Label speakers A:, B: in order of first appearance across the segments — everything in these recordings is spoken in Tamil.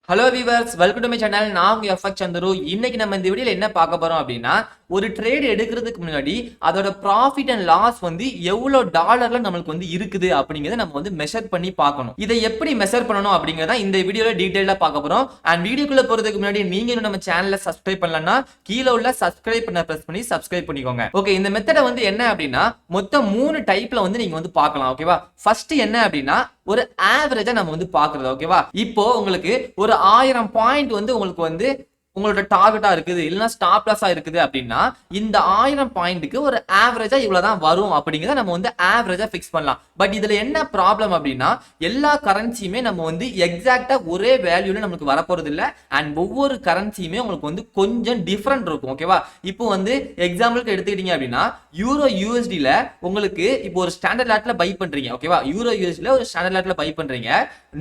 A: Hello viewers, welcome to my channel. நான் உங்க எஃப்எக்ஸ் சந்துரு. இன்னைக்கு நம்ம இந்த வீடியோல என்ன பார்க்க போறோம் அப்படின்னா, ஒரு ட்ரேட் எடுக்கிறதுக்கு முன்னாடி அதோட ப்ராஃபிட் அண்ட் லாஸ் வந்து எவ்வளவு டாலர்ல நம்மளுக்கு வந்து இருக்குது அப்படிங்கறத நம்ம வந்து மெஷர் பண்ணி பார்க்கணும். இதை எப்படி மெஷர் பண்ணணும் அப்படிங்கறத இந்த வீடியோல டீடைலா பார்க்க போறோம். அண்ட் வீடியோக்குள்ள போறதுக்கு முன்னாடி நீங்க இன்னும் நம்ம சேனலை சப்ஸ்கிரைப் பண்ணலன்னா கீழே உள்ள சப்ஸ்கிரைப் பண்ண பிரஸ் பண்ணி சப்ஸ்கிரைப் பண்ணிக்கோங்க. ஓகே, இந்த மெத்தட வந்து என்ன அப்படின்னா மொத்தம் 3 டைப்ல வந்து நீங்க வந்து பார்க்கலாம். ஓகேவா, ஃபர்ஸ்ட் என்ன அப்படின்னா ஒரு ஆவரேஜா நம்ம வந்து பாக்குறது. ஓகேவா, இப்போ உங்களுக்கு ஒரு 1000 பாயிண்ட் வந்து உங்களுக்கு வந்து உங்களோட டார்கெட்டா இருக்குது, இல்லைன்னா ஸ்டாப் லாஸா இருக்குது அப்படின்னா இந்த 1000 பாயிண்ட்டுக்கு ஒரு ஆவரேஜா இவ்வளவுதான் வரும் அப்படிங்கிறத நம்ம வந்து ஆவரேஜா பிக்ஸ் பண்ணலாம். பட் இதுல என்ன ப்ராப்ளம் அப்படின்னா எல்லா கரன்சியுமே நம்ம வந்து எக்ஸாக்டா ஒரே வேல்யூல நமக்கு வரப்போறது இல்ல. அண்ட் ஒவ்வொரு கரன்சியுமே உங்களுக்கு வந்து கொஞ்சம் டிஃபரெண்ட் இருக்கும். ஓகேவா, இப்போ வந்து எக்ஸாம்பிளுக்கு எடுத்துக்கிட்டீங்க அப்படின்னா யூரோ யூஎஸ்டில உங்களுக்கு இப்போ ஒரு ஸ்டாண்டர்ட் லாட்ல பை பண்றீங்க. ஓகேவா, யூரோ யூஎஸ்டில ஒரு ஸ்டாண்டர்ட் லாட்ல பை பண்றீங்க,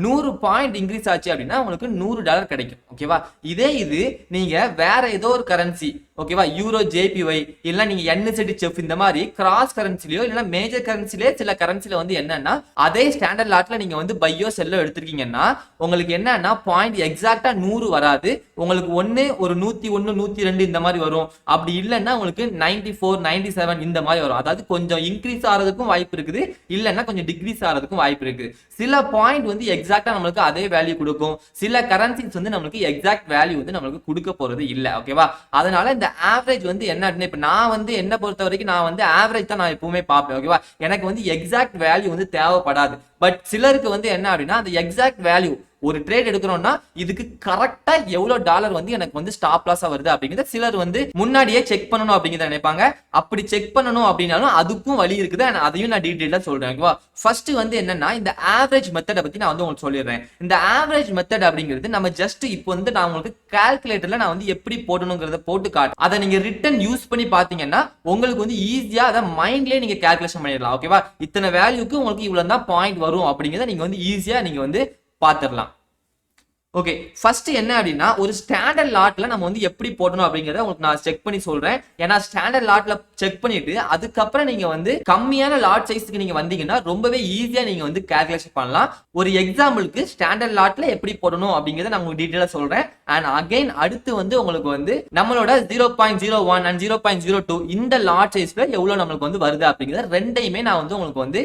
A: 100 பாயிண்ட் இன்க்ரீஸ் ஆச்சு அப்படின்னா உங்களுக்கு $100 கிடைக்கும். ஓகேவா, இதே இது நீங்க வேற ஏதோ ஒரு கரன்சி, ஓகேவா, யூரோ ஜேபிஒய் இல்ல நீங்க என்எஸ்டி செஃப் இந்த மாதிரி கிராஸ் கரன்சிலயோ இல்ல மேஜர் கரன்சிலே சில கரன்சில வந்து என்னன்னா அதே ஸ்டாண்டர்ட் லாட்ல நீங்க வந்து பையோ செல்லோ எடுத்துருக்கீங்கன்னா உங்களுக்கு என்னன்னா பாயிண்ட் எக்ஸாக்டா 100 வராது. உங்களுக்கு ஒரு 101 102 இந்த மாதிரி வரும். அப்படி இல்லைன்னா உங்களுக்கு 94 97 இந்த மாதிரி வரும். அதாவது கொஞ்சம் இன்க்ரீஸ் ஆகிறதுக்கும் வாய்ப்பு இருக்குது, இல்லைன்னா கொஞ்சம் டிக்ரீஸ் ஆகிறதுக்கும் வாய்ப்பு இருக்குது. சில பாயிண்ட் வந்து எக்ஸாக்டா நம்மளுக்கு அதே வேல்யூ கொடுக்கும், சில கரன்சிஸ் வந்து நம்மளுக்கு எக்ஸாக்ட் வேல்யூ வந்து நம்மளுக்கு கொடுக்க போறது இல்ல. ஓகேவா, அதனால இந்த ஆவரேஜ் வந்து என்ன, இப்ப நான் வந்து என்ன பொறுத்த வரைக்கும் நான் வந்து ஆவரேஜ் தான் நான் எப்பவுமே பார்ப்பேன். ஓகேவா, எனக்கு வந்து எக்ஸாக்ட் வேல்யூ வந்து தேவைப்படாது. பட் சிலருக்கு வந்து என்ன அப்படின்னா அந்த எக்ஸாக்ட் வேல்யூ ஒரு ட்ரேட் எடுக்கிறோம்னா இதுக்கு கரெக்டா எவ்வளவு டாலர் வந்து எனக்கு வந்து ஸ்டாப் லாஸா வருது அப்படிங்கறத சிலர் வந்து முன்னாடியே செக் பண்ணணும் அப்படிங்கறத நினைப்பாங்க. அப்படி செக் பண்ணணும் அப்படின்னாலும் அதுக்கும் வழி இருக்குது, அதையும் நான் டீடைலா சொல்றேன். ஓகேவா, ஃபர்ஸ்ட் வந்து என்னன்னா இந்த ஆவரேஜ் மெத்தட பத்தி நான் வந்து உங்களுக்கு சொல்லிடுறேன். இந்த ஆவரேஜ் மெத்தட் அப்படிங்கிறது நம்ம ஜஸ்ட் இப்போ வந்து நான் உங்களுக்கு கால்குலேட்டர்ல நான் வந்து எப்படி போடணுங்கிறத போட்டு காட்டு, அதை நீங்க ரிட்டன் யூஸ் பண்ணி பாத்தீங்கன்னா உங்களுக்கு வந்து ஈஸியா அதை மைண்ட்லயே நீங்க கால்குலேஷன் பண்ணிடலாம். ஓகேவா, இத்தனை வேல்யூக்கு உங்களுக்கு இவ்வளவு தான் பாயிண்ட் வரும் அப்படிங்கறத நீங்க வந்து ஈஸியா நீங்க வந்து பாத்துடலாம். ஓகே, ஃபர்ஸ்ட் என்ன அப்படின்னா ஒரு ஸ்டாண்டர்ட் லாட்ல நம்ம வந்து எப்படி போடணும் அப்படிங்கறத உங்களுக்கு நான் செக் பண்ணி சொல்றேன். ஏன்னா ஸ்டாண்டர்ட் லாட்ல செக் பண்ணிட்டு அதுக்கப்புறம் நீங்க வந்து கம்மியான லாட் சைஸ்க்கு நீங்க வந்தீங்கன்னா ரொம்பவே ஈஸியா நீங்க வந்து கால்குலேஷன் பண்ணலாம். ஒரு எக்ஸாம்பிளுக்கு ஸ்டாண்டர்ட் லாட்ல எப்படி போடணும் அப்படிங்கறத நான் உங்களுக்கு டீடைலா சொல்றேன். அண்ட் அகைன் அடுத்து வந்து உங்களுக்கு வந்து நம்மளோட 0.01 அண்ட் 0.02 இந்த லாட் சைஸ்ல எவ்வளவு நம்மளுக்கு வந்து வருது அப்படிங்கறத ரெண்டையுமே நான் வந்து உங்களுக்கு வந்து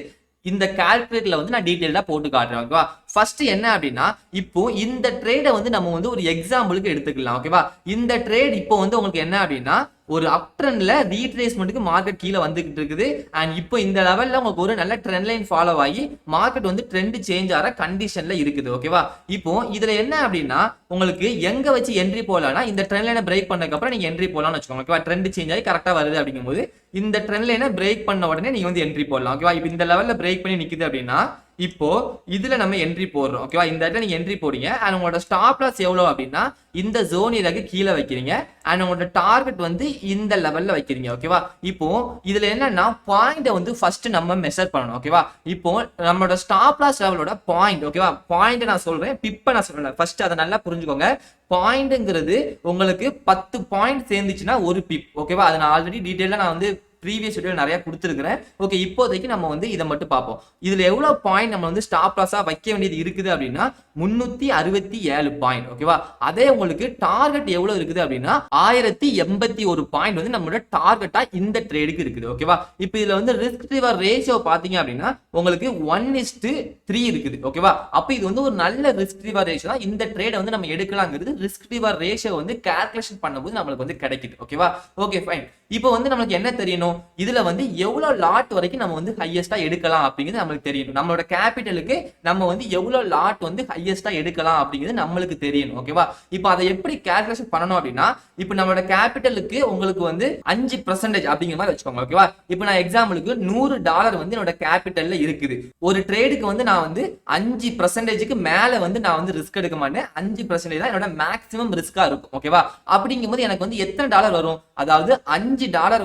A: இந்த கால்குலேட்டர்ல வந்து நான் டீடைலா போட்டு காட்டுறேன். ஓகேவா, ஃபர்ஸ்ட் என்ன அப்படின்னா இப்போ இந்த ட்ரேடை வந்து நம்ம வந்து ஒரு எக்ஸாம்பிளுக்கு எடுத்துக்கலாம். ஓகேவா, இந்த ட்ரேட் இப்போ வந்து உங்களுக்கு என்ன அப்படின்னா ஒரு அப் ட்ரெண்ட்ல ரீட்ரேஸ்மெண்ட்டுக்கு மார்க்கெட் கீழே வந்துகிட்டு இருக்குது. அண்ட் இப்போ இந்த லெவல்ல உங்களுக்கு ஒரு நல்ல ட்ரெண்ட் லைன் ஃபாலோ ஆகி மார்க்கெட் வந்து ட்ரெண்ட் சேஞ்ச் ஆகிற கண்டிஷன்ல இருக்குது. ஓகேவா, இப்போ இதுல என்ன அப்படின்னா உங்களுக்கு எங்க வச்சு என்ட்ரி போடலாம்னா இந்த ட்ரெண்ட் லைனை பிரேக் பண்ணதுக்கு அப்புறம் நீங்க என்ட்ரி போடலாம்னு வச்சுக்கோங்க. ஓகேவா, ட்ரெண்ட் சேஞ்ச் ஆகி கரெக்டா வருது அப்படிங்கும்போது இந்த ட்ரெண்ட் லைனை பிரேக் பண்ண உடனே நீங்க வந்து என்ட்ரி போடலாம். ஓகேவா, இப்போ இந்த லெவல்ல பிரேக் பண்ணி நிக்குது அப்படின்னா இப்போ இதுல நம்ம என்ட்ரி போடுறோம். ஓகேவா, இந்த இடத்துல நீங்க என்ட்ரி போடுங்க. அண்ட் உங்களோட ஸ்டாப் லாஸ் எவ்வளவு அப்படின்னா இந்த ஜோன் ஏரியாக்கு கீழே வைக்கிறீங்க. அண்ட் உங்களோட டார்கெட் வந்து இந்த லெவல்ல வைக்கிறீங்க. ஓகேவா, இப்போ இதுல என்னன்னா பாயிண்ட் வந்து ஃபர்ஸ்ட் நம்ம மெஷர் பண்ணணும். ஓகேவா, இப்போ நம்மளோட ஸ்டாப் லாஸ் லெவலோட பாயிண்ட், ஓகேவா, பாயிண்ட் நான் சொல்றேன், பிப்ப நான் சொல்றேன். ஃபர்ஸ்ட் அதை நல்லா புரிஞ்சுக்கோங்க. பாயிண்ட்ங்கிறது உங்களுக்கு 10 பாயிண்ட் சேர்ந்துச்சுன்னா ஒரு பிப். ஓகேவா, அதை நான் ஆல்ரெடி டீடைலா நான் வந்து ப்ரீவியஸ் வீடியோ நிறைய கொடுத்துருக்கிறேன். ஓகே, இப்போதைக்கு நம்ம வந்து இதை மட்டும் பார்ப்போம். இதுல எவ்வளவு பாயிண்ட் நம்ம வந்து ஸ்டாப் லாஸா வைக்க வேண்டியது இருக்குது அப்படின்னா 367 பாயிண்ட். ஓகேவா, அதே உங்களுக்கு டார்கெட் எவ்வளவு இருக்குது அப்படின்னா 1081 பாயிண்ட் வந்து நம்மளோட டார்கெட்டா இந்த ட்ரேடுக்கு இருக்குது. ஓகேவா, இப்போ இதுல வந்து ரிஸ்க் ரிவார்ட் ரேஷியோ பாத்தீங்க அப்படின்னா உங்களுக்கு 1:3 இருக்குது. ஓகேவா, அப்ப இது வந்து ஒரு நல்ல ரிஸ்க் ரிவார்ட் ரேஷியோ தான். இந்த ட்ரேடை வந்து நம்ம எடுக்கலாங்கிறது ரிஸ்க் ரிவார்ட் ரேஷியோ வந்து கால்குலேஷன் பண்ணும்போது நம்மளுக்கு வந்து கிடைக்குது. ஓகேவா, ஓகே ஃபைன். இப்போ வந்து நம்மளுக்கு என்ன தெரியணும், இதுல வந்து எவ்வளவு லாட் வரைக்கும் நம்ம வந்து ஹையஸ்டா எடுக்கலாம் அப்படிங்கிறது நம்மளுக்கு தெரியணும். நம்மளோட கேபிட்டலுக்கு நம்ம வந்து எவ்வளவு லாட் வந்து ஹையஸ்டா எடுக்கலாம் அப்படிங்கிறது நம்மளுக்கு தெரியணும். ஓகேவா, இப்போ அதை எப்படி கால்குலேஷன் பண்ணணும் அப்படின்னா இப்போ நம்மளோட கேபிட்டலுக்கு உங்களுக்கு வந்து 5% அப்படிங்கிற மாதிரி வச்சுக்கோங்க. ஓகேவா, இப்போ நான் எக்ஸாம்பிளுக்கு $100 வந்து என்னோட கேபிட்டல்ல இருக்குது. ஒரு ட்ரேடுக்கு வந்து நான் வந்து 5%க்கு மேல வந்து நான் வந்து ரிஸ்க் எடுக்க மாட்டேன். 5% தான் என்னோட மேக்ஸிமம் ரிஸ்கா இருக்கும். ஓகேவா, அப்படிங்கும்போது எனக்கு வந்து எத்தனை டாலர் வரும், அதாவது $5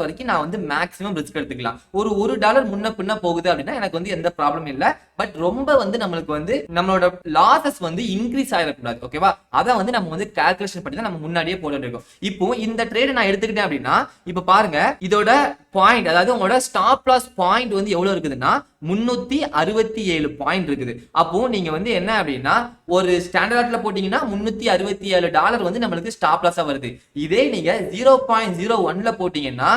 A: வரைக்கும் நான் வந்து மேக்ஸிமம் ரிஸ்க் எடுத்துக்கலாம். ஒரு டாலர் முன்ன பின்ன போகுது அப்படின்னா எனக்கு வந்து எந்த ப்ராப்ளம் இல்ல. பட் ரொம்ப வந்து நம்மளுக்கு வந்து நம்மளோட லாசஸ் வந்து இன்க்ரீஸ் ஆயிடக்கூடாது. ஓகேவா, அதை வந்து நம்ம வந்து கால்குலேஷன் பண்ணி தான் நம்ம முன்னாடியே போட இருக்கோம். இப்போ இந்த ட்ரேட் நான் எடுத்துக்கிட்டேன் அப்படின்னா இப்போ பாருங்க இதோட பாயிண்ட், அதாவது உங்களோட ஸ்டாப் லாஸ் பாயிண்ட் வந்து எவ்வளவு இருக்குதுன்னா 367 பாயிண்ட் இருக்குது. அப்போ நீங்க வந்து என்ன அப்படின்னா ஒரு ஸ்டாண்டர்ட்ல போட்டீங்கன்னா $367 வந்து நம்மளுக்கு ஸ்டாப் லாஸா வருது. இதே நீங்க 0.01ல போட்டீங்கன்னா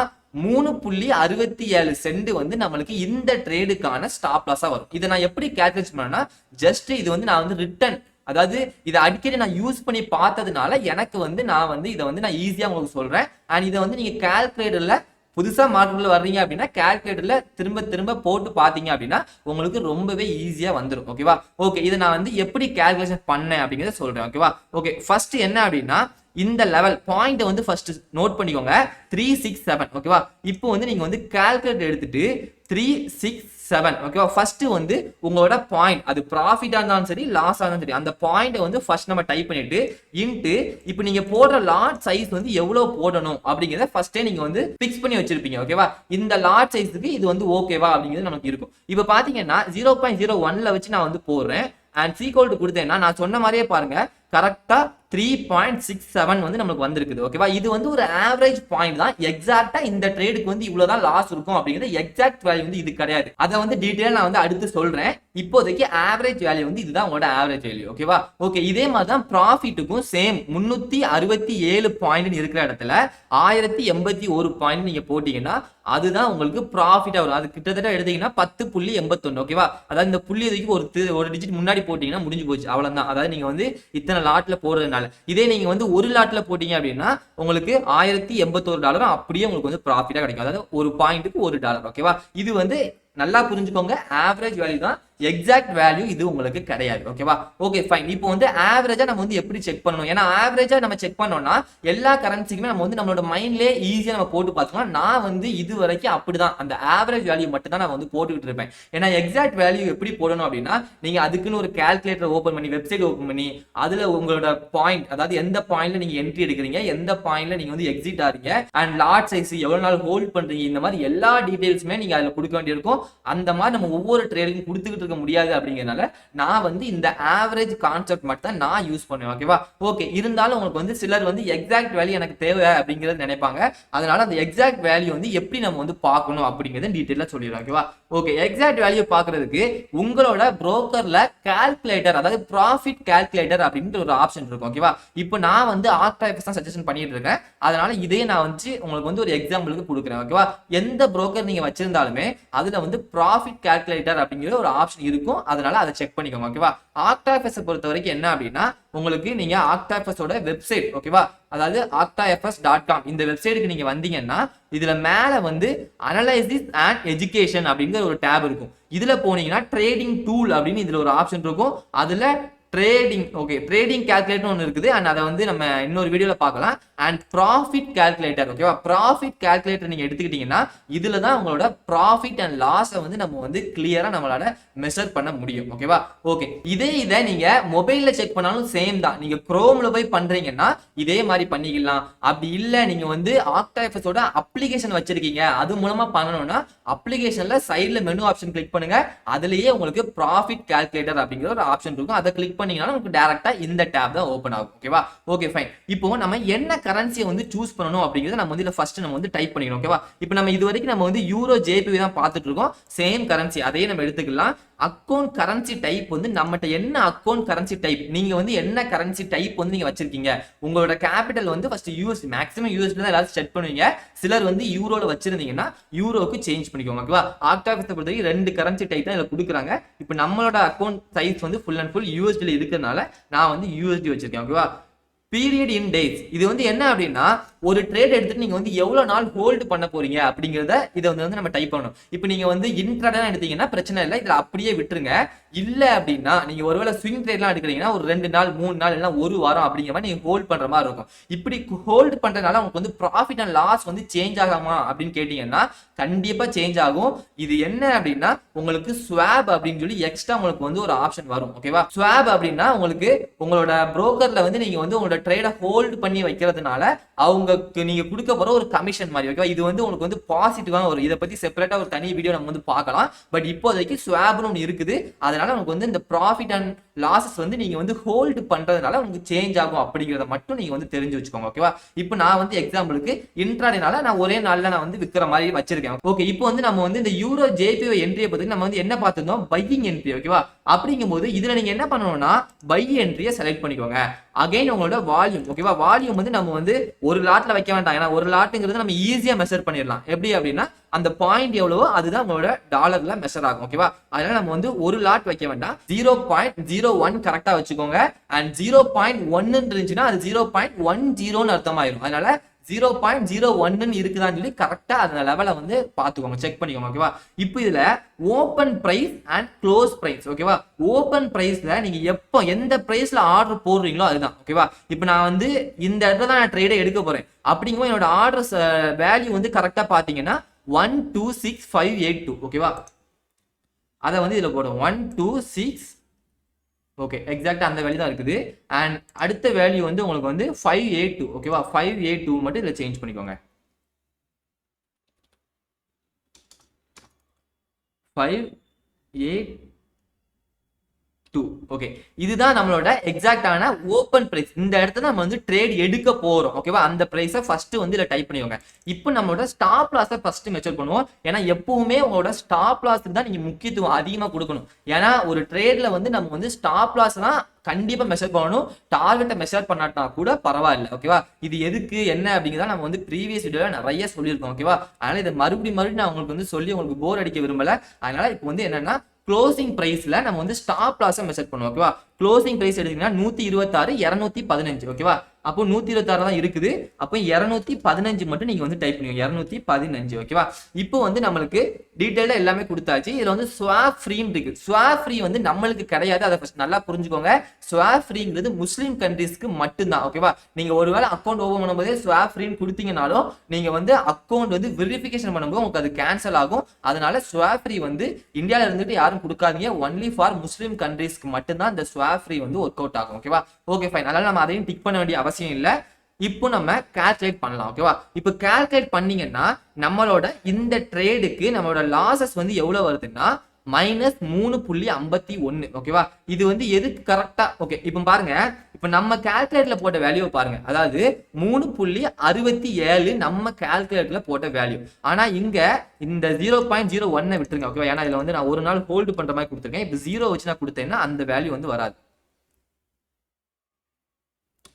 A: 3.67 சென்ட் வந்து நம்மளுக்கு இந்த ட்ரேடுக்கான ஸ்டாப் லாஸா வரும். இதை நான் எப்படி கால்குலேட் பண்ணேன்னா ஜஸ்ட் இது வந்து நான் வந்து ரிட்டர்ன், அதாவது இதை அடிக்கடி நான் யூஸ் பண்ணி பார்த்ததுனால எனக்கு வந்து நான் வந்து இதை வந்து நான் ஈஸியா உங்களுக்கு சொல்றேன். அண்ட் இதை வந்து நீங்க கால்குலேட்டர்ல புதுசா மார்க்கெட்ல வர்றீங்க அப்படின்னா கால்குலேட்டர்ல திரும்ப திரும்ப போட்டு பாத்தீங்க அப்படின்னா உங்களுக்கு ரொம்பவே ஈஸியா வந்துடும். ஓகேவா, ஓகே, இதை நான் வந்து எப்படி கால்குலேஷன் பண்ணேன் அப்படிங்கறத சொல்றேன். ஓகேவா, ஓகே, ஃபர்ஸ்ட் என்ன அப்படின்னா இந்த லெவல் பாயிண்ட் வந்து ஃபர்ஸ்ட் நோட் பண்ணிக்கோங்க 367. ஓகேவா, இப்போ வந்து நீங்க வந்து கால்குலேட்டர் எடுத்துட்டு 367. ஓகேவா, ஃபர்ஸ்ட் வந்து உங்களோட பாயிண்ட், அது ப்ராஃபிட்டா இருந்தாலும் சரி லாஸ் இருந்தாலும் சரி, அந்த பாயிண்ட் வந்து ஃபர்ஸ்ட் நம்ம டைப் பண்ணிட்டு இன்ட்டு இப்போ நீங்க போடுற லாட் சைஸ் வந்து எவ்வளவு போடணும் அப்படிங்கறத ஃபர்ஸ்டே நீங்க வந்து பிக்ஸ் பண்ணி வச்சிருப்பீங்க. ஓகேவா, இந்த லாட் சைஸ்க்கு இது வந்து ஓகேவா அப்படிங்கிறது நமக்கு இருக்கும். இப்போ பாத்தீங்கன்னா 0.01ல வச்சு நான் வந்து போடுறேன். அண்ட் சீக்வல் டு கொடுத்தேன்னா நான் சொன்ன மாதிரியே பாருங்க கரெக்டா 3.67 வந்து நமக்கு வந்திருக்குது. ஓகேவா, இது வந்து ஒரு ஆவரேஜ் பாயிண்ட் தான். எக்ஸாக்டா இந்த ட்ரேடுக்கு வந்து இவ்வளவுதான் லாஸ் இருக்கும் அப்படிங்கிறது எக்ஸாக்ட் வேல்யூ வந்து இது கிடையாது. அதை வந்து டீடைலா நான் வந்து அடுத்து சொல்றேன். இப்போதைக்கு ஆவரேஜ் வேல்யூ வந்து இதுதான் உங்களோட ஆவரேஜ் வேல்யூ. ஓகேவா, ஓகே, இதே மாதிரி தான் ப்ராஃபிட்டுக்கும் சேம் 367 பாயிண்ட் இருக்கிற இடத்துல 1081 பாயிண்ட் நீங்க போட்டீங்கன்னா அதுதான் உங்களுக்கு ப்ராஃபிட்டா வரும். அது கிட்டத்தட்ட எடுத்தீங்கன்னா 10.81. ஓகேவா, அதாவது இந்த புள்ளி எதுக்கு ஒரு டிஜிட் முன்னாடி போட்டீங்கன்னா முடிஞ்சு போச்சு, அவ்வளவுதான். அதாவது நீங்க வந்து இத்தனை லாட்ல போடுறதுனால, இதே நீங்க வந்து ஒரு லாட்ல போட்டீங்க அப்படின்னா உங்களுக்கு $1081 அப்படியே உங்களுக்கு வந்து ப்ராஃபிட்டா கிடைக்கும். அதாவது ஒரு பாயிண்ட்டுக்கு $1. ஓகேவா, இது வந்து நல்லா புரிஞ்சுக்கோங்க, ஆவரேஜ் வேல்யூ தான், எக்ஸாக்ட் வேல்யூ இது உங்களுக்கு கிடையாது. ஓகேவா, ஓகே ஃபைன். இப்போ வந்து ஆவரேஜா நம்ம வந்து எப்படி செக் பண்ணணும், ஏன்னா ஆவரேஜா நம்ம செக் பண்ணோம்னா எல்லா கரன்சிக்குமே நம்ம வந்து நம்மளோட மைண்ட்லயே ஈஸியா நம்ம போட்டு பார்த்துக்கலாம். நான் வந்து இது வரைக்கும் அப்படிதான் அந்த ஆவரேஜ் வேல்யூ மட்டும் தான் நான் வந்து போட்டுக்கிட்டு இருப்பேன். ஏன்னா எக்ஸாக்ட் வேல்யூ எப்படி போடணும் அப்படின்னா நீங்க அதுக்குன்னு ஒரு கால்குலேட்டர் ஓபன் பண்ணி வெப்சைட் ஓபன் பண்ணி அதுல உங்களோட பாயிண்ட், அதாவது எந்த பாயிண்ட்ல நீங்க என்ட்ரி எடுக்கிறீங்க, எந்த பாயிண்ட்ல நீங்க வந்து எக்ஸிட் ஆறீங்க, அண்ட் லாட் சைஸ் எவ்வளவு நாள் ஹோல்ட் பண்றீங்க, இந்த மாதிரி எல்லா டீடைல்ஸுமே நீங்க அதுல கொடுக்க வேண்டியிருக்கும். அந்த மாதிரி நம்ம ஒவ்வொரு ட்ரேடுக்கும் கொடுத்துக்கிட்டு இருக்க முடியாது. அப்படிங்கிறதுனால நான் வந்து இந்த ஆவரேஜ் கான்செப்ட் மட்டும் தான் நான் யூஸ் பண்ணுவேன். ஓகேவா, ஓகே, இருந்தாலும் உங்களுக்கு வந்து சிலர் வந்து எக்ஸாக்ட் வேல்யூ எனக்கு தேவை அப்படிங்கறது நினைப்பாங்க. அதனால அந்த எக்ஸாக்ட் வேல்யூ வந்து எப்படி நம்ம வந்து பார்க்கணும் அப்படிங்கறத டீடைலா சொல்லிடுறேன். ஓகேவா, ஓகே, எக்ஸாக்ட் வேல்யூ பார்க்கிறதுக்கு உங்களோட புரோக்கர்ல கால்குலேட்டர், அதாவது ப்ராஃபிட் கால்குலேட்டர் அப்படின்ற ஒரு ஆப்ஷன் இருக்கும். ஓகேவா, இப்போ நான் வந்து ஆக்டாஎஃப்எஸ் தான் சஜஷன் பண்ணிட்டு இருக்கேன். அதனால இதே நான் வந்து உங்களுக்கு வந்து ஒரு எக்ஸாம்பிளுக்கு கொடுக்குறேன். ஓகேவா, எந்த புரோக்கர் நீங்க வச்சிருந்தாலுமே அதுல வந்து ப்ராஃபிட் கால்குலேட்டர் அப்படிங்கிற ஒரு ஆப்ஷன் இருக்கும். அதனால அதை செக் பண்ணிக்கோங்க. ஓகேவா, ஆக்டாஎஃப்எஸ் பொறுத்த வரைக்கும் என்ன அப்படின்னா உங்களுக்கு நீங்க ஆக்டாஎஃப்எஸோட வெப்சைட், ஓகேவா, அதாவது octafs.com இந்த வெப்சைட்டுக்கு நீங்க வந்தீங்கன்னா இதுல மேல வந்து அனலைசிஸ் அண்ட் எஜுகேஷன் அப்படிங்கிற ஒரு டேப் இருக்கும். இதுல போனீங்கன்னா ட்ரேடிங் டூல் அப்படின்னு இதுல ஒரு ஆப்ஷன் இருக்கும். அதுல ட்ரேடிங், ஓகே, ட்ரேடிங் கால்குலேட்டர் ஒன்று இருக்குது. அண்ட் அதை வந்து நம்ம இன்னொரு வீடியோல பார்க்கலாம். அண்ட் ப்ராஃபிட் கால்குலேட்டர், ஓகேவா, ப்ராஃபிட் கால்குலேட்டர் நீங்க எடுத்துக்கிட்டீங்கன்னா இதுல தான் உங்களோட ப்ராஃபிட் அண்ட் லாஸை வந்து நம்ம வந்து கிளியரா நம்மளால மெஷர் பண்ண முடியும். ஓகேவா, ஓகே, இதை நீங்க மொபைல்ல செக் பண்ணாலும் சேம் தான். நீங்க குரோம்ல போய் பண்றீங்கன்னா இதே மாதிரி பண்ணிக்கலாம். அப்படி இல்ல நீங்க வந்து ஆக்டாஎஃப்எஸோட அப்ளிகேஷன் வச்சிருக்கீங்க, அது மூலமா பண்ணணும்னா அப்ளிகேஷன்ல சைடுல மெனு ஆப்ஷன் கிளிக் பண்ணுங்க. அதுலயே உங்களுக்கு ப்ராஃபிட் கால்குலேட்டர் அப்படிங்கிற ஒரு ஆப்ஷன் இருக்கும். அதை கிளிக் பண்ணீங்கன்னா உங்களுக்கு டைரக்டா இந்த டேப் தான் ஓபன் ஆகும். ஓகேவா, ஓகே ஃபைன். இப்போ நம்ம என்ன கரன்சியை வந்து சூஸ் பண்ணணும் அப்படிங்கறத நம்ம வந்து ஃபர்ஸ்ட் நம்ம வந்து டைப் பண்ணிக்கணும். ஓகேவா, இப்போ நம்ம இது வரைக்கும் நம்ம வந்து யூரோ ஜேபிவி தான் பார்த்துட்டு இருக்கோம். சேம் கரன்சி அதையே நம்ம எடுத்துக்கலாம். அக்கௌண்ட் கரன்சி டைப் வந்து நம்மகிட்ட என்ன அக்கௌண்ட் கரன்சி டைப், நீங்க வந்து என்ன கரன்சி டைப் வந்து நீங்க வச்சிருக்கீங்க, உங்களோட கேபிட்டல் வந்து ஃபர்ஸ்ட் யூஎஸ், மேக்ஸிமம் யூஎஸ்ல தான் எல்லாரும் செட் பண்ணுவீங்க. சிலர் வந்து யூரோல வச்சிருந்தீங்கன்னா யூரோக்கு சேஞ்ச் பண்ணிக்கோங்க. ஓகேவா, ஆக்டாஎஃப்எஸ் பொறுத்தவரைக்கும் 2 கரன்சி டைப் தான் இதுல கொடுக்குறாங்க. இப்போ நம்மளோட அக்கௌண்ட் சைஸ் வந்து ஃபுல் அண்ட் ஃபுல் யூஎஸ்டில இருக்கிறதுனால நான் வந்து யூஎஸ்டி வச்சிருக்கேன். ஓகேவா, பீரியட் இன் டேஸ், இது வந்து என்ன அப்படின்னா ஒரு ட்ரேட் எடுத்துட்டு நீங்க வந்து எவ்வளவு நாள் ஹோல்டு பண்ண போறீங்க அப்படிங்கறத இதை வந்து நம்ம டைப் பண்ணணும். இப்போ நீங்க வந்து இன்ட்ராடே எடுத்தீங்கன்னா பிரச்சனை இல்லை, இதுல அப்படியே விட்டுருங்க. இல்ல அப்படின்னா நீங்க ஒருவேளை ஸ்விங் ட்ரேட்லாம் எடுக்கிறீங்கன்னா ஒரு 2 நாள் 3 நாள் இல்லைன்னா ஒரு வாரம் அப்படிங்கிற மாதிரி நீங்க ஹோல்ட் பண்ற மாதிரி இருக்கும். இப்படி ஹோல்ட் பண்றதுனால உங்களுக்கு வந்து ப்ராஃபிட் அண்ட் லாஸ் வந்து சேஞ்ச் ஆகாமா அப்படின்னு கேட்டீங்கன்னா கண்டிப்பா சேஞ்ச் ஆகும். இது என்ன அப்படின்னா உங்களுக்கு ஸ்வாப் அப்படின்னு சொல்லி எக்ஸ்ட்ரா உங்களுக்கு வந்து ஒரு ஆப்ஷன் வரும். ஓகேவா? ஸ்வாப் அப்படின்னா உங்களுக்கு உங்களோட புரோக்கர்ல வந்து நீங்க வந்து உங்களோட ட்ரேட ஹோல்ட் பண்ணி வைக்கிறதுனால அவங்களுக்கு நீங்க கொடுக்க போற ஒரு கமிஷன் மாதிரி. ஓகேவா? இது வந்து உங்களுக்கு வந்து பாசிட்டிவா ஒரு இதை பத்தி செப்பரேட்டா ஒரு தனி வீடியோ நம்ம வந்து பார்க்கலாம். பட் இப்போதைக்கு ஸ்வாப்னு ஒன்று இருக்குது. அதனால உங்களுக்கு வந்து இந்த ப்ராஃபிட் அண்ட் லாசஸ் வந்து நீங்க வந்து ஹோல்டு பண்றதுனால உங்களுக்கு சேஞ்ச் ஆகும் அப்படிங்கறத மட்டும் நீங்க வந்து தெரிஞ்சு வச்சுக்கோங்க. ஓகேவா? இப்போ நான் வந்து எக்ஸாம்பிளுக்கு இன்ட்ராடேனால நான் ஒரே நாள்ல நான் வந்து விற்கிற மாதிரி வச்சிருக்கேன். ஓகே, இப்போ வந்து நம்ம வந்து இந்த யூரோ ஜேபிஓ என்ட்ரியை பத்தி நம்ம வந்து என்ன பார்த்திருந்தோம்? Buying entry. ஓகேவா? அப்படிங்கும்போது இதுல நீங்க என்ன பண்ணணும்னா பை என்ட்ரியை செலக்ட் பண்ணிக்கோங்க. அகைன் உங்களோட வால்யூம். ஓகேவா? வால்யூம் வந்து நம்ம வந்து ஒரு லாட்ல வைக்க வேண்டாம். ஏன்னா ஒரு லாட்டுங்கிறது நம்ம ஈஸியா மெஷர் பண்ணிடலாம். எப்படி அப்படின்னா அந்த பாயிண்ட் எவ்வளவோ அதுதான் உங்களோட டாலர்ல மெஷர் ஆகும். ஓகேவா? அதனால நம்ம வந்து ஒரு லாட் வைக்க வேண்டாம். 0.01 கரெக்டா வச்சுக்கோங்க. அண்ட் 0.1 இருந்துச்சுன்னா அது 0.10 அர்த்தமாயிரும். அதனால 0.01 இருக்குதான்னு சொல்லி கரெக்டா அந்த லெவலை வந்து பாத்துக்கோங்க, செக் பண்ணிக்கோங்க. ஓகேவா? இப்போ இதுல open price and close price. ஓகேவா? ஓபன் பிரைஸ்ல நீங்க எப்போ எந்த பிரைஸ்ல ஆர்டர் போடுறீங்களோ அதுதான். ஓகேவா? இப்போ நான் வந்து இந்த இடத்துல தான் நான் ட்ரேடை எடுக்க போறேன் அப்படிங்கும்போது என்னோட ஆர்டர்ஸ் வேல்யூ வந்து கரெக்டா பாத்தீங்கன்னா 126582. ஓகேவா? அதை வந்து இதுல போடும் 126. ஓகே, எக்ஸாக்டா அந்த வேல்யூ தான் இருக்குது. அண்ட் அடுத்த வேல்யூ வந்து உங்களுக்கு வந்து 582. ஓகேவா? 582 மட்டும் இதுல சேஞ்ச் பண்ணிக்கோங்க. 582. ஓகே, இதுதான் நம்மளோட எக்ஸாக்டான ஓபன் பிரைஸ். இந்த இடத்துல நம்ம வந்து ட்ரேட் எடுக்க போறோம். ஓகேவா? அந்த பிரைஸை ஃபர்ஸ்ட் வந்து இதுல டைப் பண்ணிக்கோங்க. இப்போ நம்மளோட ஸ்டாப் லாஸை ஃபர்ஸ்ட் மெச்சர் பண்ணுவோம். ஏன்னா எப்பவுமே உங்களோட ஸ்டாப் லாஸ்க்கு தான் நீங்க முக்கியத்துவம் அதிகமா கொடுக்கணும். ஏன்னா ஒரு ட்ரேட்ல வந்து நம்ம வந்து ஸ்டாப் லாஸ் தான் கண்டிப்பா மெஷர் பண்ணணும். டார்கெட்டை மெஷர் பண்ணாட்டா கூட பரவாயில்ல. ஓகேவா? இது எதுக்கு என்ன அப்படிங்கிறத நம்ம வந்து ப்ரீவியஸ் வீடியோல நிறைய சொல்லியிருக்கோம். ஓகேவா? அதனால இதை மறுபடியும் நான் உங்களுக்கு வந்து சொல்லி உங்களுக்கு போர் அடிக்க விரும்பல. அதனால இப்போ வந்து என்னன்னா க்ளோசிங் பிரைஸ்ல நம்ம வந்து ஸ்டாப் லாஸை மெஷர் பண்ணுவோம். ஓகேவா? க்ளோசிங் பிரைஸ் எடுத்தீங்கன்னா 126 215. ஓகேவா? அப்போ 126 தான் இருக்குது. அப்போ 215 மட்டும் நீங்க வந்து டைப் பண்ணுவீங்க. 215. ஓகேவா? இப்போ வந்து நம்மளுக்கு டீடைலா எல்லாமே கொடுத்தாச்சு. இதுல வந்து ஸ்வாப் ஃப்ரீன்னு இருக்கு. ஸ்வாப் ஃப்ரீ வந்து நம்மளுக்கு கிடையாது. அதை ஃபர்ஸ்ட் நல்லா புரிஞ்சுக்கோங்க. ஸ்வாப் ஃப்ரீங்கிறது முஸ்லீம் கண்ட்ரீஸ்க்கு மட்டும்தான். ஓகேவா? நீங்க ஒருவேளை அக்கௌண்ட் ஓபன் பண்ணும்போதே ஸ்வாப் ஃப்ரீன்னு கொடுத்தீங்கனாலும் நீங்க வந்து அக்கௌண்ட் வந்து வெரிஃபிகேஷன் பண்ணும்போது உங்களுக்கு அது கேன்சல் ஆகும். அதனால ஸ்வாப் ஃப்ரீ வந்து இந்தியால இருந்துட்டு யாரும் கொடுக்காதீங்க. ஒன்லி ஃபார் முஸ்லீம் கண்ட்ரீஸ்க்கு மட்டும்தான் இந்த ஸ்வாப் ஃப்ரீ வந்து ஒர்க் அவுட் ஆகும். ஓகேவா? Okay fine. அதனால நம்ம அதையும் டிக் பண்ண வேண்டிய அவசியம் இல்லை. இப்போ நம்ம கால்குலேட் பண்ணலாம். ஓகேவா? இப்போ கால்குலேட் பண்ணீங்கன்னா நம்மளோட இந்த ட்ரேடுக்கு நம்மளோட லாசஸ் வந்து எவ்வளவு வருதுன்னா -3.51. ஓகேவா? இது வந்து எதுக்கு கரெக்டா? ஓகே, இப்போ பாருங்க. இப்போ நம்ம கால்குலேட்டர்ல போட்ட வேல்யூ பாருங்க. அதாவது 3.67 நம்ம கால்குலேட்டர்ல போட்ட வேல்யூ. ஆனா இங்க இந்த 0.01 விட்டுருங்க. ஓகேவா? ஏன்னா இதுல வந்து நான் ஒரு நாள் ஹோல்டு பண்ற மாதிரி கொடுத்துருக்கேன். இப்போ 0 வச்சு நான் கொடுத்தேன்னா அந்த வேல்யூ வந்து வராது.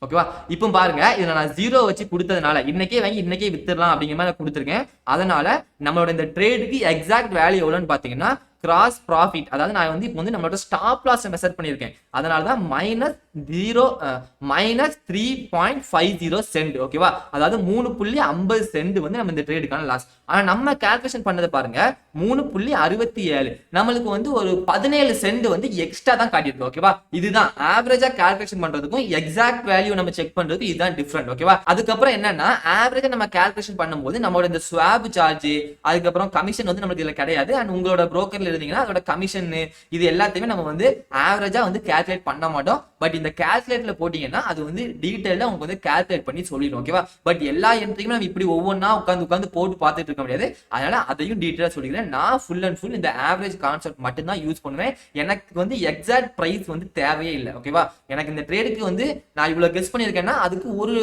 A: ஓகேவா? இப்போ பாருங்க, இதுல நான் 0 வச்சு கொடுத்ததுனால இன்னைக்கே வாங்கி இன்னைக்கே வித்துடலாம் அப்படிங்கிற மாதிரி கொடுத்துருக்கேன். அதனால நம்மளோட இந்த ட்ரேடுக்கு எக்ஸாக்ட் வேல்யூ எவ்வளோன்னு பாத்தீங்கன்னா கிராஸ் ப்ராஃபிட், அதாவது நான் வந்து இப்போ வந்து நம்மளோட ஸ்டாப் லாஸ் மெஷர் பண்ணியிருக்கேன். அதனால தான் -3.50 சென்ட். ஓகேவா? அதாவது 3.50 சென்ட் வந்து நம்ம இந்த ட்ரேடுக்கான லாஸ். ஆனா நம்ம கால்குலேஷன் பண்ணதை பாருங்க 3.67. நம்மளுக்கு வந்து ஒரு 17 சென்ட் வந்து எக்ஸ்ட்ரா தான் காட்டியிருக்கு. ஓகேவா? இதுதான் ஆவரேஜா கால்குலேஷன் பண்றதுக்கும் எக்ஸாக்ட் வேல்யூ நம்ம செக் பண்றதுக்கு இதுதான் டிஃபரெண்ட். ஓகேவா? அதுக்கப்புறம் என்னன்னா ஆவரேஜா நம்ம கால்குலேஷன் பண்ணும்போது நம்மளோட இந்த ஸ்வாப் சார்ஜ் அதுக்கப்புறம் கமிஷன் வந்து நமக்கு இதுல கிடையாது. அண்ட் உங்களோட புரோக்கர்ல இருந்தீங்கன்னா அதோட கமிஷன் இது எல்லாத்தையுமே நம்ம வந்து ஆவரேஜா வந்து கால்குலேட் பண்ண மாட்டோம். பட் இந்த கால்குலேட்டர்ல போட்டீங்கன்னா அது வந்து டீடைலா உங்களுக்கு வந்து கால்குலேட் பண்ணி சொல்லிடும். ஓகேவா? பட் எல்லா என்ட்ரியுமே நம்ம இப்படி ஒவ்வொன்றா உட்காந்து போட்டு பார்த்துட்டு இருக்க முடியாது. அதனால அதையும் டீடைலா சொல்லிக்கிறேன். நான் ஃபுல் அண்ட் ஃபுல் இந்த ஆவரேஜ் கான்செப்ட் மட்டும் தான் யூஸ் பண்ணுவேன். எனக்கு வந்து எக்ஸாக்ட் பிரைஸ் வந்து தேவையே இல்லை. ஓகேவா? எனக்கு இந்த ட்ரேடுக்கு வந்து நான் இவ்வளவு கெஸ் பண்ணியிருக்கேன்னா அதுக்கு ஒரு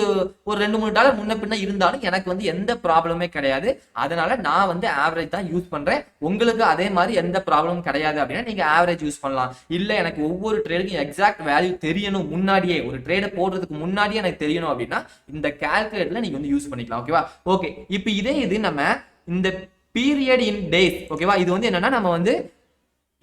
A: $2-3 முன்ன பின்ன இருந்தாலும் எனக்கு வந்து எந்த ப்ராப்ளமே கிடையாது. அதனால நான் வந்து ஆவரேஜ் தான் யூஸ் பண்றேன். உங்களுக்கு அதே மாதிரி எந்த ப்ராப்ளமும் கிடையாது அப்படின்னா நீங்க ஆவரேஜ் யூஸ் பண்ணலாம். இல்ல எனக்கு ஒவ்வொரு ட்ரேடுக்கும் எக்ஸாக்ட் வேல்யூ தெரியணும், முன்னாடியே ஒரு ட்ரேட போடுறதுக்கு முன்னாடியே எனக்கு தெரியணும் அப்படின்னா இந்த கால்குலேட்டர்ல நீங்க வந்து யூஸ் பண்ணிக்கலாம். ஓகேவா? ஓகே, இப்போ இது நம்ம இந்த பீரியட் இன் டேஸ். ஓகேவா? இது வந்து என்னன்னா நம்ம வந்து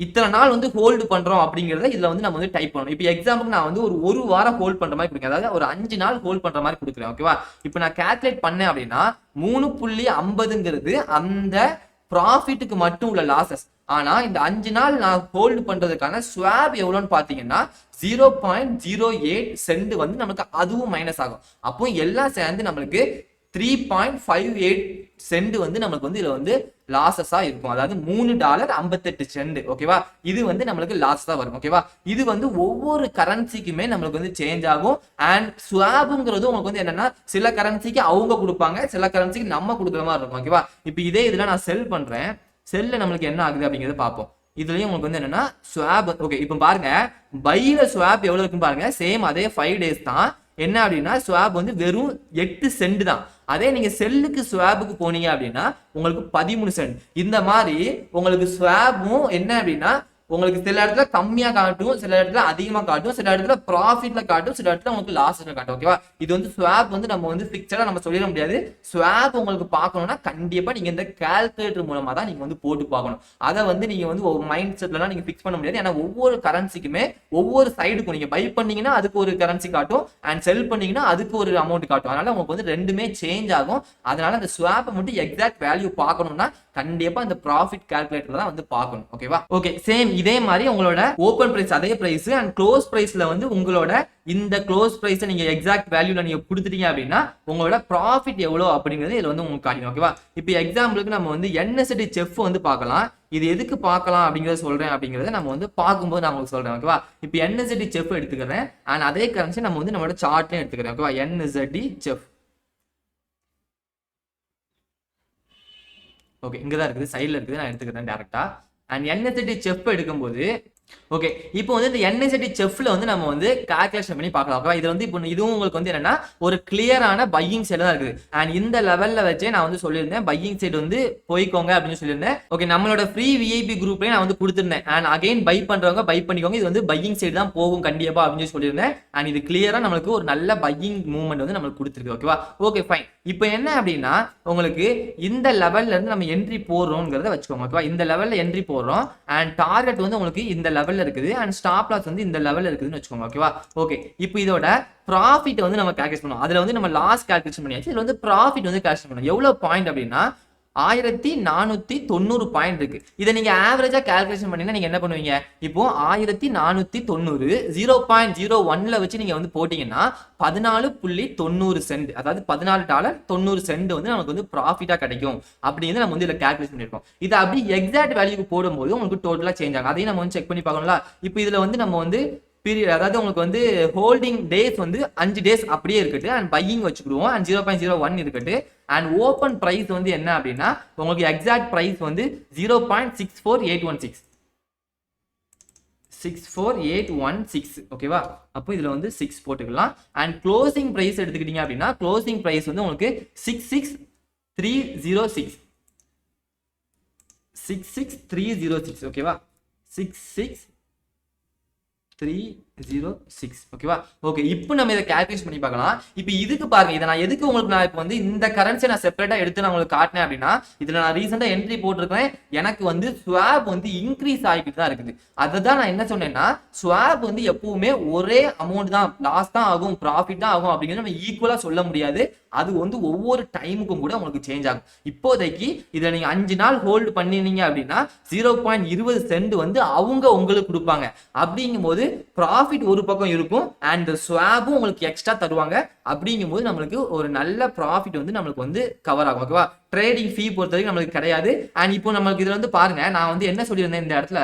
A: இத்தனை நாள் வந்து ஹோல்டு பண்றோம் அப்படிங்கறத இதுல வந்து நம்ம வந்து டைப் பண்ணணும். இப்போ எக்ஸாம்பிள் நான் வந்து ஒரு வாரம் ஹோல்ட் பண்ற மாதிரி கொடுக்கேன். அதாவது ஒரு 5 நாள் ஹோல்ட் பண்ற மாதிரி கொடுக்குறேன். ஓகேவா? இப்போ நான் கால்குலேட் பண்ணேன் அப்படின்னா 3.50ங்கிறது அந்த ப்ராஃபிட்டுக்கு மட்டும் உள்ள லாசஸ். ஆனா இந்த 5 நாள் நான் ஹோல்டு பண்றதுக்கான ஸ்வாப் எவ்வளவுன்னு பாத்தீங்கன்னா 0.08 சென்ட் வந்து நமக்கு அதுவும் மைனஸ் ஆகும். அப்போ எல்லாம் சேர்ந்து நம்மளுக்கு 3.58 சென்ட் வந்து நமக்கு வந்து இதுல வந்து லாசஸா இருக்கும். அதாவது $3.58 ஓகேவா. இது வந்து நம்மளுக்கு லாஸ் தான் வரும் ஓகேவா. இது வந்து ஒவ்வொரு கரன்சிக்குமே நம்மளுக்கு வந்து சேஞ்ச் ஆகும். அண்ட் ஸ்வாப்ங்கிறது உங்களுக்கு வந்து என்னன்னா சில கரன்சிக்கு அவங்க கொடுப்பாங்க, சில கரன்சிக்கு நம்ம கொடுக்குற மாதிரி இருக்கும் ஓகேவா. இப்போ இதே இதுல நான் செல் பண்றேன், செல்ல நம்மளுக்கு என்ன ஆகுது அப்படிங்கறத பார்ப்போம். இதுலயும் உங்களுக்கு வந்து என்னன்னா ஸ்வாப் ஓகே. இப்போ பாருங்க பையில ஸ்வாப் எவ்வளவு இருக்குன்னு பாருங்க. சேம் அதே 5 டேஸ் தான். என்ன அப்படின்னா ஸ்வாப் வந்து வெறும் 8 சென்ட் தான். அதே நீங்க செல்லுக்கு ஸ்வாபுக்கு போனீங்க அப்படின்னா உங்களுக்கு 13 சென்ட். இந்த மாதிரி உங்களுக்கு ஸ்வாபும் என்ன அப்படின்னா உங்களுக்கு சில இடத்துல கம்மியா காட்டும், சில இடத்துல அதிகமா காட்டும், சில இடத்துல ப்ராஃபிட்ல காட்டும், சில இடத்துல உங்களுக்கு லாஸ்ல காட்டும் ஓகேவா. இது வந்து ஸ்வாப் வந்து நம்ம வந்து பிக்சரா நம்ம சொல்லிட முடியாது. ஸ்வாப் உங்களுக்கு பார்க்கணும்னா கண்டிப்பா நீங்க இந்த கால்குலேட்டர் மூலமா தான் நீங்க வந்து போட்டு பார்க்கணும். அதை வந்து நீங்க வந்து ஒரு மைண்ட் செட்லாம் நீங்க பிக்ஸ் பண்ண முடியாது. ஏன்னா ஒவ்வொரு கரன்சிக்குமே ஒவ்வொரு சைடுக்கும் நீங்க பை பண்ணீங்கன்னா அதுக்கு ஒரு கரன்சி காட்டும், அண்ட் செல் பண்ணீங்கன்னா அதுக்கு ஒரு அமௌண்ட் காட்டும். அதனால உங்களுக்கு வந்து ரெண்டுமே சேஞ்ச் ஆகும். அதனால அந்த ஸ்வாப்பை மட்டும் எக்ஸாக்ட் வேல்யூ பார்க்கணும்னா கண்டிப்பா இந்த ப்ராஃபிட் கால்குலேட்டர் தான் வந்து பார்க்கணும் ஓகேவா. ஓகே சேம் இதே மாதிரி உங்களோட ஓபன் பிரைஸ் அதே பிரைஸ் அண்ட் க்ளோஸ் பிரைஸ்ல வந்து உங்களோட இந்த க்ளோஸ் பிரைஸ் நீங்க எக்ஸாக்ட் வேல்யூல நீங்க கொடுத்துட்டீங்க அப்படின்னா உங்களோட ப்ராஃபிட் எவ்வளவு அப்படிங்கிறது இதுல வந்து உங்களுக்கு காட்டும் ஓகேவா. இப்போ எக்ஸாம்பிளுக்கு நம்ம வந்து NSD செஃப் வந்து பார்க்கலாம். இது எதுக்கு பார்க்கலாம் அப்படிங்கறத சொல்றேன் அப்படிங்கறத நம்ம வந்து பார்க்கும்போது நான் உங்களுக்கு சொல்றேன் ஓகேவா. இப்போ NSD செஃப் எடுத்துக்கிறேன் அண்ட் அதே கரன்சி நம்ம வந்து நம்மளோட சார்ட்லயும் எடுத்துக்கிறேன் ஓகேவா. NSD செஃப் ஓகே இங்க தான் இருக்குது, சைடுல இருக்குது, நான் எடுத்துக்கிறேன் டைரக்டா. அண்ட் NSD செஃப் எடுக்கும்போது ஓகே இப்போ வந்து இந்த NSD செஃப்ல வந்து நம்ம வந்து கால்குலேஷன் பண்ணி பார்க்கலாம் ஓகேவா. இது வந்து இப்போ இதுவும் உங்களுக்கு வந்து என்னன்னா ஒரு கிளியரான பையிங் சைடு தான் இருக்குது. அண்ட் இந்த லெவல்ல வச்சே நான் வந்து சொல்லியிருந்தேன் பையிங் சைடு வந்து போய்க்கோங்க அப்படின்னு சொல்லியிருந்தேன். ஓகே நம்மளோட ஃப்ரீ VIP குரூப்லயே நான் வந்து கொடுத்துருந்தேன். அண்ட் அகைன் பை பண்றவங்க பை பண்ணிக்கோங்க, இது வந்து பையிங் சைடு தான் போகும் கண்டிப்பா அப்படின்னு சொல்லியிருந்தேன். அண்ட் இது கிளியரா நம்மளுக்கு ஒரு நல்ல பையிங் மூவ்மெண்ட் வந்து நம்மளுக்கு கொடுத்துருக்கு ஓகேவா. Okay fine. இப்போ என்ன அப்படின்னா உங்களுக்கு இந்த லெவல்ல இருந்து நம்ம என்ட்ரி போடுறோம்ங்கிறத வச்சுக்கோங்க ஓகேவா. இந்த லெவல்ல என்ட்ரி போடுறோம் அண்ட் டார்கெட் வந்து உங்களுக்கு இந்த லெவல்ல இருக்குது அண்ட் ஸ்டாப் லாஸ் வந்து இந்த லெவல்ல இருக்குதுன்னு வச்சுக்கோங்க ஓகேவா. ஓகே இப்போ இதோட ப்ராஃபிட் வந்து நம்ம கால்குலேட் பண்ணுவோம். அதுல வந்து நம்ம லாஸ் கால்குலேஷன் பண்ணியாச்சு. இதுல வந்து ப்ராஃபிட் வந்து கால்குலேட் பண்ணுவோம். எவ்வளவு பாயிண்ட் அப்படின்னா 1490 பாயிண்ட் இருக்கு. இதை நீங்க ஆவரேஜா கால்குலேஷன் பண்ணீங்கன்னா நீங்க என்ன பண்ணுவீங்க, இப்போ 1490 0.01ல வச்சு நீங்க வந்து போட்டீங்கன்னா 14.90 சென்ட், அதாவது $14.90 வந்து நமக்கு வந்து ப்ராஃபிட்டா கிடைக்கும் அப்படின்னு நம்ம வந்து இதுல கால்குலேட் பண்ணிருக்கோம். இதை அப்படி எக்ஸாக்ட் வேல்யூக்கு போடும்போது உங்களுக்கு டோட்டலா சேஞ்ச் ஆகும். அதையும் நம்ம வந்து செக் பண்ணி பார்க்கணும்ல. இப்போ இதுல வந்து நம்ம வந்து பீரியட் அதாவது உங்களுக்கு வந்து ஹோல்டிங் டேஸ் வந்து 5 டேஸ் அப்படியே இருக்கட்டு அண்ட் பையிங் வச்சுக்கிடுவோம் அண்ட் 0.01 இருக்கட்டு அண்ட் ஓப்பன் பிரைஸ் வந்து என்ன அப்படின்னா உங்களுக்கு எக்ஸாக்ட் பிரைஸ் வந்து 0.64816 64816 ஓகேவா. அப்போ இதுல வந்து 6 போட்டுக்கலாம். அண்ட் க்ளோசிங் பிரைஸ் எடுத்துக்கிட்டீங்க அப்படின்னா க்ளோசிங் பிரைஸ் வந்து உங்களுக்கு 66306 66306 ஓகேவா. 66306 ஓகேவா. ஓகே இப்போ நம்ம இதை கால்குலேட் பண்ணி பார்க்கலாம். இப்போ இதுக்கு பாருங்க, இதை நான் எதுக்கு உங்களுக்கு நான் இப்போ வந்து இந்த கரன்சியை நான் செப்பரேட்டா எடுத்து நான் உங்களுக்கு காட்டினேன் அப்படின்னா இதுல நான் ரீசெண்டா என்ட்ரி போட்டிருக்கேன். எனக்கு வந்து ஸ்வாப் வந்து இன்க்ரீஸ் ஆகிட்டு தான் இருக்குது. அதை தான் நான் என்ன சொன்னேன்னா ஸ்வாப் வந்து எப்பவுமே ஒரே அமௌண்ட் தான் லாஸ் தான் ஆகும் ப்ராஃபிட் தான் ஆகும் அப்படிங்கிறது நம்ம ஈக்குவலா சொல்ல முடியாது. அது வந்து ஒவ்வொரு டைமுக்கும் கூட உங்களுக்கு சேஞ்ச் ஆகும். இப்போதைக்கு இதை நீங்க 5 நாள் ஹோல்டு பண்ணினீங்க அப்படின்னா 0.20 சென்ட் வந்து அவங்க உங்களுக்கு கொடுப்பாங்க. அப்படிங்கும்போது ப்ராஃபிட் ஒரு பக்கம் இருக்கும் அண்ட் ஸ்வாபும் உங்களுக்கு எக்ஸ்ட்ரா தருவாங்க. அப்படிங்கும்போது நம்மளுக்கு ஒரு நல்ல ப்ராஃபிட் வந்து நம்மளுக்கு வந்து கவர் ஆகும் ஓகேவா. ட்ரேடிங் ஃபீ பொறுத்த வரைக்கும் நம்மளுக்கு கிடையாது. அண்ட் இப்போ நம்மளுக்கு இதுல வந்து பாருங்க, நான் வந்து என்ன சொல்லியிருந்தேன் இந்த இடத்துல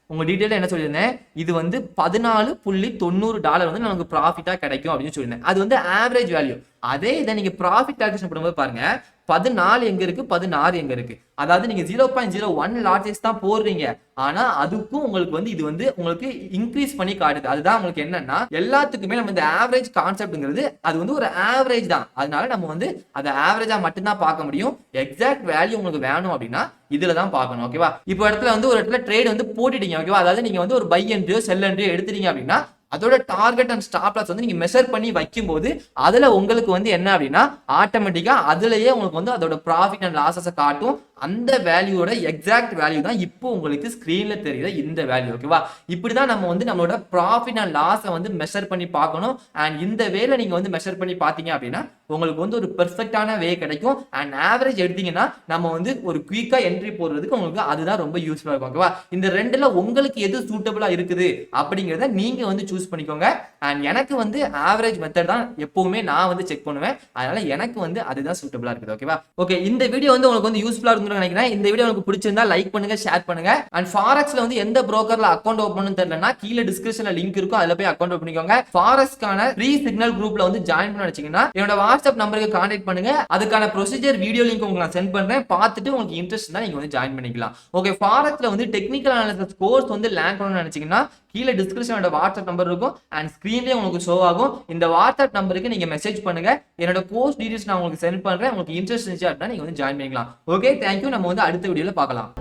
A: உங்க டீடைல் என்ன சொல்லியிருந்தேன், இது வந்து $14.90 வந்து நமக்கு ப்ராஃபிட்டா கிடைக்கும் அப்படின்னு சொல்லியிருந்தேன். அது வந்து ஆவரேஜ் வேல்யூ. அதே இதை நீங்க ப்ராஃபிட் கால்குலேஷன் பண்ணும்போது பாருங்க 14 எங்க இருக்கு 16 எங்க இருக்கு. அதாவது நீங்க 0.01 லாட்ஜஸ் தான் போடுறீங்க, ஆனா அதுக்கும் உங்களுக்கு வந்து இது வந்து உங்களுக்கு இன்க்ரீஸ் பண்ணி காட்டுது. அதுதான் உங்களுக்கு என்னன்னா எல்லாத்துக்குமே நம்ம இந்த ஆவரேஜ் கான்செப்ட்ங்கிறது அது வந்து ஒரு ஆவரேஜ் தான். அதனால நம்ம வந்து அதை ஆவரேஜா மட்டும்தான் பார்க்க முடியும். எக்ஸாக்ட் வேல்யூ உங்களுக்கு வேணும் அப்படின்னா இதுல தான் பார்க்கணும் ஓகேவா. இப்போ இடத்துல வந்து ஒரு இடத்துல ட்ரேட் வந்து போட்டுட்டீங்க ஓகேவா. அதாவது நீங்க வந்து ஒரு பை என்ட்ரியோ செல் என்ட்ரியோ எடுத்துட்டீங்க அப்படின்னா அதோட டார்கெட் அண்ட் ஸ்டாப் லாஸ் வந்து நீங்க மெஷர் பண்ணி வைக்கும்போது அதுல உங்களுக்கு வந்து என்ன அப்படின்னா ஆட்டோமேட்டிக்கா அதுலயே உங்களுக்கு வந்து அதோட ப்ராஃபிட் அண்ட் லாஸஸ் காட்டும். அந்த வேல்யூவோட எக்ஸாக்ட் வேல்யூ தான் இப்போ உங்களுக்கு ஸ்கிரீன்ல தெரியுது இந்த வேல்யூ. ஓகேவா? இப்படிதான் நம்ம வந்து நம்மளோட ப்ராஃபிட் அண்ட் லாஸை வந்து மெஷர் பண்ணி பார்க்கணும். அண்ட் இந்த வேல நீங்க வந்து மெஷர் பண்ணி பார்த்தீங்க அப்படின்னா உங்களுக்கு வந்து ஒரு பெர்ஃபெக்டான வே கிடைக்கும். அண்ட் ஆவரேஜ் எடுத்தீங்கன்னா நம்ம வந்து ஒரு குயிக்கா என்ட்ரி போடுறதுக்கு உங்களுக்கு அதுதான் ரொம்ப யூஸ்ஃபுல்லா இருக்கும். ஓகேவா? இந்த ரெண்டுல உங்களுக்கு எது சூட்டபிளா இருக்குது அப்படிங்கறத நீங்க வந்து சூஸ் பண்ணிக்கோங்க. அண்ட் எனக்கு வந்து ஆவரேஜ் மெத்தட் தான் எப்பவுமே நான் வந்து செக் பண்ணுவேன். அதனால எனக்கு வந்து அதுதான் சூட்டபிளா இருக்குது. ஓகேவா? ஓகே, இந்த வீடியோ வந்து உங்களுக்கு வந்து யூஸ்ஃபுல்லா இருக்கும்னு நினைக்கிறேன். இந்த வீடியோ உங்களுக்கு பிடிச்சிருந்தா லைக் பண்ணுங்க, ஷேர் பண்ணுங்க. அண்ட் ஃபாரெக்ஸ்ல வந்து எந்த புரோக்கர்ல அக்கௌண்ட் ஓபன் பண்ணனும் தெரியலனா கீழ டிஸ்கிரிப்ஷன்ல லிங்க் இருக்கும், அதுல போய் அக்கௌண்ட் ஓபன் பண்ணிக்கோங்க. ஃபாரெக்ஸ்க்கான ஃப்ரீ சிக்னல் குரூப்ல வந்து ஜாயின் பண்ண நினைச்சீங்கன்னா என்னோட வாட்ஸ்அப் நம்பருக்கு கான்டாக்ட் பண்ணுங்க. அதுக்கான ப்ரொசீஜர் வீடியோ லிங்க் உங்களுக்கு நான் சென்ட் பண்றேன். பார்த்துட்டு உங்களுக்கு இன்ட்ரெஸ்ட் இருந்தா நீங்க வந்து ஜாயின் பண்ணிக்கலாம். ஓகே, ஃபாரெக்ஸ்ல வந்து டெக்னிக்கல் அனாலிசிஸ் கோர்ஸ் வந்து லேர்ன் பண்ணனும்னு நினைச்சீங்கன்னா கீழ டிஸ்கிரிப்ஷனோட வாட்ஸ்அப் நம்பர் இருக்கும் அண்ட் ஸ்கிரீன்லயே உங்களுக்கு ஷோ ஆகும். இந்த வாட்ஸ்அப் நம்பருக்கு நீங்க மெசேஜ் பண்ணுங்க. என்னோட கோர்ஸ் டீடைல்ஸ் நான் உங்களுக்கு சென்ட் பண்றேன். உங்களுக்கு இன்ட்ரெஸ்ட் இருந்துச்சு அப்படின்னா நீங்க வந்து ஜாயின் பண்ணிக்கலாம். Okay, thank you. நம்ம வந்து அடுத்த வீடியோல பார்க்கலாம்.